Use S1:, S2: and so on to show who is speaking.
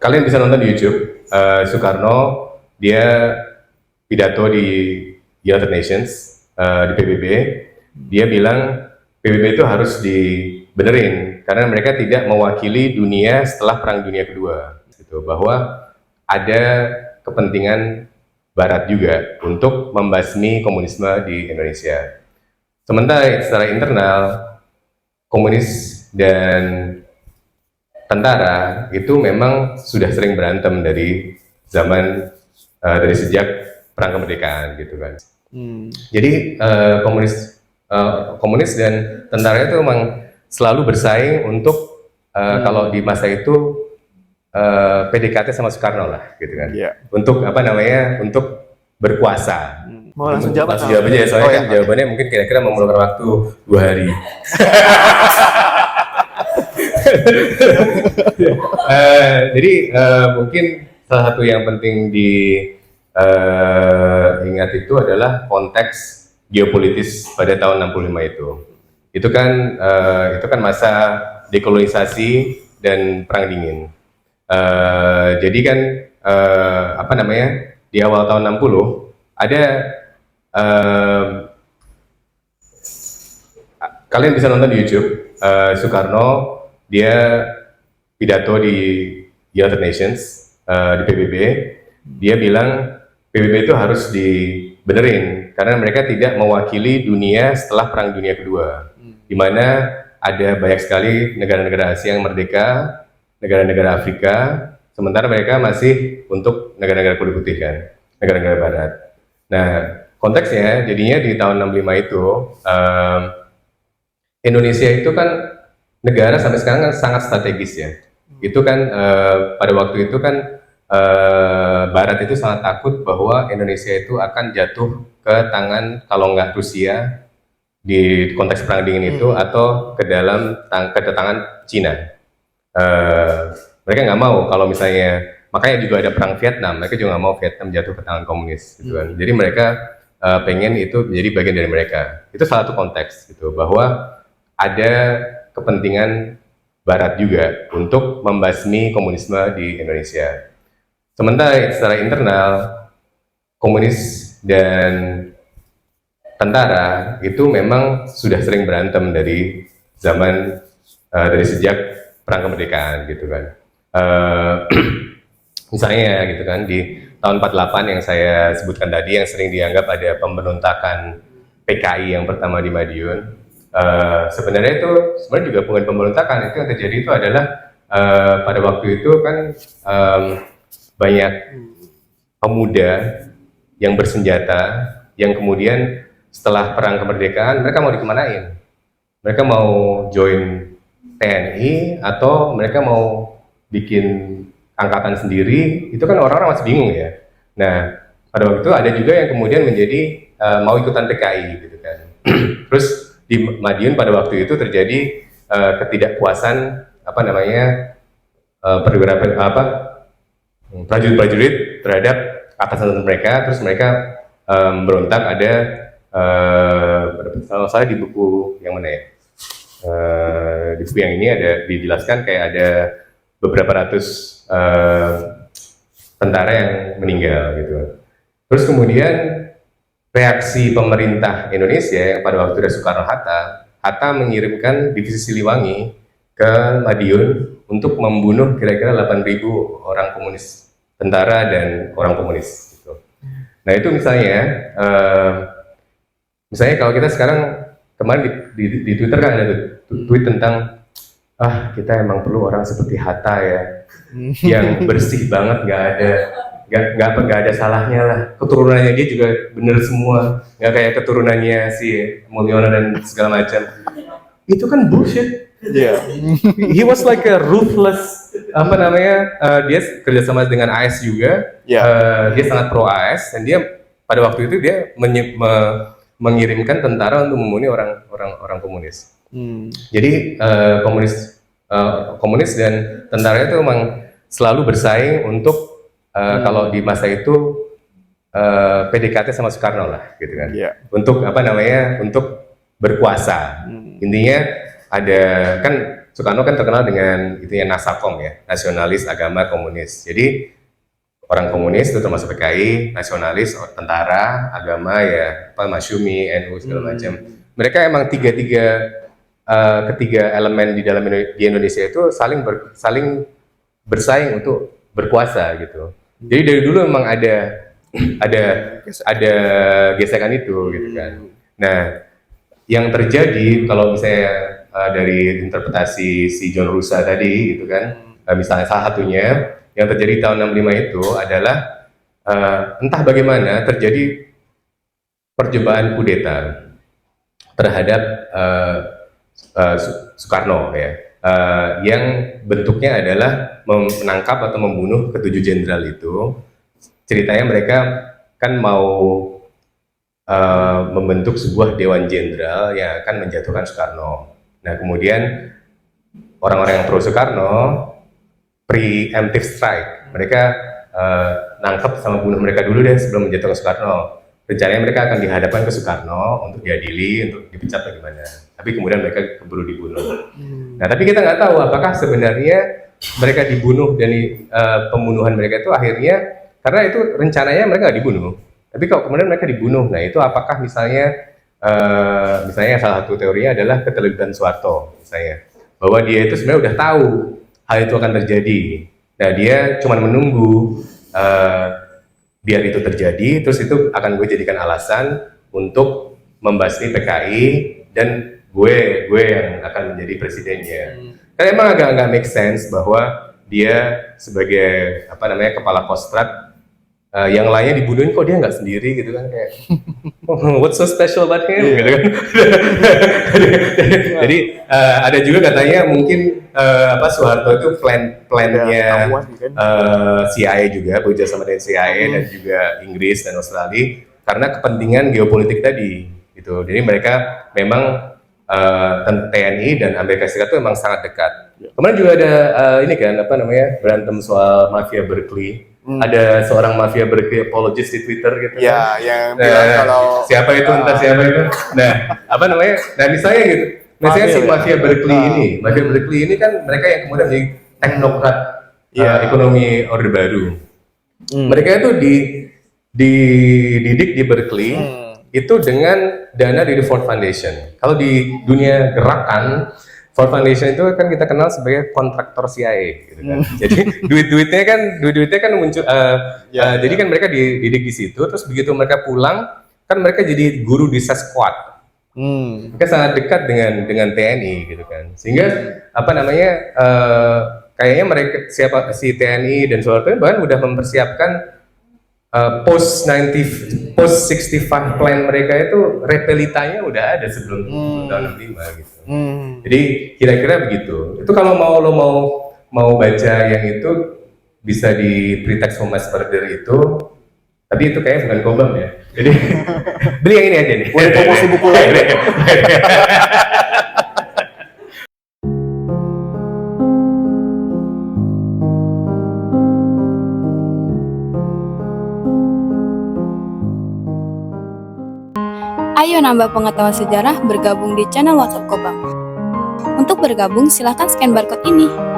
S1: Kalian bisa nonton di YouTube, Soekarno dia pidato di United Nations, di PBB. Dia bilang PBB itu harus dibenerin karena mereka tidak mewakili dunia setelah Perang Dunia Kedua, gitu. Bahwa ada kepentingan Barat juga untuk membasmi komunisme di Indonesia. Sementara secara internal, komunis dan tentara itu memang sudah sering berantem dari zaman dari sejak perang kemerdekaan, gitu kan. Jadi komunis dan tentara itu memang selalu bersaing untuk kalau di masa itu PDKT sama Soekarno lah, gitu kan. Untuk untuk berkuasa.
S2: Mau langsung jawab
S1: aja ya, soalnya kan jawabannya mungkin kira-kira memerlukan waktu 2 hari. Jadi mungkin salah satu yang penting diingat itu adalah konteks geopolitis pada tahun 65 itu. Itu kan masa dekolonisasi dan perang dingin. Jadi kan di awal tahun 60 ada kalian bisa nonton di YouTube, Soekarno dia pidato di United Nations, di PBB. Dia bilang PBB itu harus dibenerin karena mereka tidak mewakili dunia setelah Perang Dunia Kedua, di mana ada banyak sekali negara-negara Asia yang merdeka, negara-negara Afrika, sementara mereka masih untuk negara-negara kulit putih kan, negara-negara Barat. Nah, konteksnya jadinya di tahun 65 itu Indonesia itu kan negara sampai sekarang kan sangat strategis ya. Itu kan pada waktu itu kan Barat itu sangat takut bahwa Indonesia itu akan jatuh ke tangan kalau nggak Rusia di konteks perang dingin itu atau ke tangan Cina. Mereka nggak mau kalau misalnya, makanya juga ada perang Vietnam, mereka juga nggak mau Vietnam jatuh ke tangan komunis, gitu kan. Jadi mereka pengen itu menjadi bagian dari mereka. Itu salah satu konteks, gitu, bahwa ada kepentingan Barat juga untuk membasmi komunisme di Indonesia. Sementara secara internal, komunis dan tentara itu memang sudah sering berantem dari zaman dari sejak perang kemerdekaan, gitu kan. Misalnya gitu kan di tahun 48 yang saya sebutkan tadi, yang sering dianggap ada pemberontakan PKI yang pertama di Madiun, sebenarnya juga bukan pemberontakan. Itu yang terjadi itu adalah pada waktu itu kan banyak pemuda yang bersenjata yang kemudian setelah perang kemerdekaan mereka mau dikemanain? Mereka mau join TNI atau mereka mau bikin angkatan sendiri? Itu kan orang-orang masih bingung ya. Nah, pada waktu itu ada juga yang kemudian menjadi mau ikutan PKI, gitu kan. Terus di Madiun pada waktu itu terjadi ketidakpuasan prajurit-prajurit terhadap atasan mereka. Terus mereka berontak. Ada kalau saya di buku yang mana ya, di buku yang ini ada dijelaskan kayak ada beberapa ratus tentara yang meninggal, gitu. Terus kemudian reaksi pemerintah Indonesia yang pada waktu itu Soekarno-Hatta mengirimkan divisi Siliwangi ke Madiun untuk membunuh kira-kira 8.000 orang komunis, tentara dan orang komunis, gitu. Nah itu misalnya kalau kita sekarang, kemarin di Twitter kan ada tweet tentang kita emang perlu orang seperti Hatta ya, yang bersih banget, nggak ada salahnya lah, keturunannya dia juga bener semua, nggak kayak keturunannya si Mulyono dan segala macam. Itu kan bullshit. He was like a ruthless dia kerjasama dengan AS juga. Dia sangat pro AS dan dia pada waktu itu dia mengirimkan tentara untuk membunuh orang komunis. Jadi komunis dan tentara itu memang selalu bersaing untuk kalau di masa itu PDKT sama Soekarno lah, gitu kan. Untuk untuk berkuasa. Intinya ada kan Soekarno kan terkenal dengan itu ya Nasakom ya, nasionalis agama komunis. Jadi orang komunis itu termasuk PKI, nasionalis, tentara, agama ya apa Masyumi, NU segala macam. Mereka emang ketiga elemen di dalam di Indonesia itu saling bersaing untuk berkuasa gitu. Jadi dari dulu memang ada ada gesekan itu gitu kan. Nah, yang terjadi kalau misalnya dari interpretasi si John Rusa tadi gitu kan, misalnya salah satunya yang terjadi tahun 65 itu adalah entah bagaimana terjadi percobaan kudeta terhadap Soekarno ya, yang bentuknya adalah menangkap atau membunuh ketujuh jenderal itu. Ceritanya mereka kan mau membentuk sebuah dewan jenderal yang akan menjatuhkan Soekarno. Nah kemudian orang-orang yang pro Soekarno preemptive strike, mereka nangkep sama bunuh mereka dulu deh sebelum menjatuhkan Soekarno. Rencananya mereka akan dihadapkan ke Soekarno untuk diadili, untuk dipecat bagaimana. Tapi kemudian mereka keburu dibunuh. Nah, tapi kita nggak tahu apakah sebenarnya mereka dibunuh dan pembunuhan mereka itu akhirnya karena itu rencananya mereka nggak dibunuh. Tapi kalau kemudian mereka dibunuh, nah itu apakah misalnya salah satu teorinya adalah keterlibatan Soeharto, misalnya bahwa dia itu sebenarnya udah tahu hal itu akan terjadi. Nah, dia cuma menunggu biar itu terjadi, terus itu akan gue jadikan alasan untuk membasmi PKI dan gue yang akan menjadi presidennya. Karena emang agak nggak make sense bahwa dia sebagai apa namanya kepala Kostrad yang lainnya dibunuhin kok dia nggak sendiri gitu kan, kayak what's so special about him gitu kan. Jadi ada juga katanya mungkin Soeharto itu plannya CIA juga, bekerja sama dengan CIA dan juga Inggris dan Australia karena kepentingan geopolitik tadi gitu. Jadi mereka memang TNI dan Amerika Serikat itu memang sangat dekat. Kemarin juga ada ini kan berantem soal mafia Berkeley. Ada seorang mafia Berkeley apologist di Twitter gitu.
S2: Ya, yang bilang kalau
S1: siapa itu siapa itu. Nah, Nah, misalnya gitu. Misalnya si mafia Berkeley ini kan mereka yang kemudian jadi teknokrat ekonomi Orde Baru. Mereka itu dididik di Berkeley itu dengan dana dari Ford Foundation. Kalau di dunia gerakan, Ford Foundation itu kan kita kenal sebagai kontraktor CIA, gitu kan. Jadi duit-duitnya kan muncul. Jadi kan mereka dididik di situ, terus begitu mereka pulang, kan mereka jadi guru di Sesquad. Mereka sangat dekat dengan TNI, gitu kan. Sehingga kayaknya mereka si TNI dan Soeharto bahkan udah mempersiapkan post 65 plan mereka itu repelitanya udah ada sebelum tahun 65 gitu. Jadi kira-kira begitu. Itu kalau mau baca yang itu bisa di Pretext for Mass Murder itu. Tapi itu kayaknya bukan Kobam ya. Jadi beli yang ini aja nih.
S2: boleh promosi buku lain.
S3: Ayo nambah pengetahuan sejarah bergabung di channel WhatsApp Kobam. Untuk bergabung, silahkan scan barcode ini.